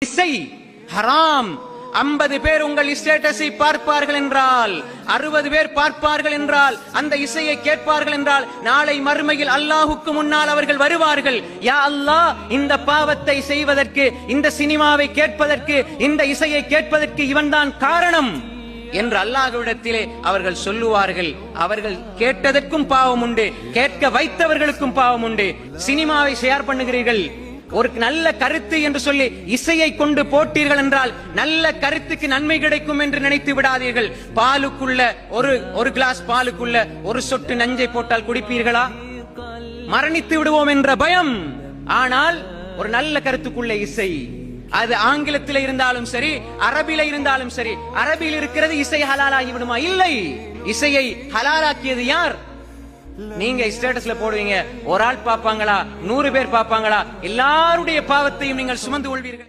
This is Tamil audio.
இசை ஹராம். 50 பேர் உங்கள் ஸ்டேட்டஸை பார்ப்பார்கள் என்றால், 60 பேர் பார்ப்பார்கள் என்றால், அந்த இசையை கேட்பார்கள் என்றால், நாளை மறுமையில் அல்லாஹுக்கு முன்னால் அவர்கள் வருவார்கள். யா அல்லாஹ், இந்த பாவத்தை செய்வதற்கு, இந்த சினிமாவை கேட்பதற்கு, இந்த இசையை கேட்பதற்கு இவன்தான் காரணம் என்று அல்லாஹ்விடத்திலே அவர்கள் சொல்லுவார்கள். அவர்கள் கேட்டதற்கும் பாவம் உண்டு, கேட்க வைத்தவர்களுக்கும் பாவம் உண்டு. சினிமாவை ஷேர் பண்ணுகிறீர்கள், ஒரு நல்ல கருத்து என்று சொல்லி இசையை கொண்டு போட்டீர்கள் என்றால் நல்ல கருத்துக்கு நன்மை கிடைக்கும் என்று நினைத்து விடாதீர்கள். பாலுக்குள்ள ஒரு கிளாஸ் பாலுக்குள்ள ஒரு சொட்டு நஞ்சை போட்டால் குடிப்பீர்களா? மரணித்து விடுவோம் என்ற பயம். ஆனால் ஒரு நல்ல கருத்துக்குள்ள இசை, அது ஆங்கிலத்தில் இருந்தாலும் சரி, அரபில இருந்தாலும் சரி. அரபியில் இருக்கிறது இசை ஹலாலாகி விடுமா? இல்லை. இசையை ஹலாலாக்கியது யார்? நீங்க ஸ்டேட்டஸ்ல போடுவீங்க, ஒரு ஆள் பாப்பாங்களா, 100 பேர் பாப்பாங்களா? எல்லாருடைய பாவத்தையும் நீங்கள் சுமந்து கொள்வீர்கள்.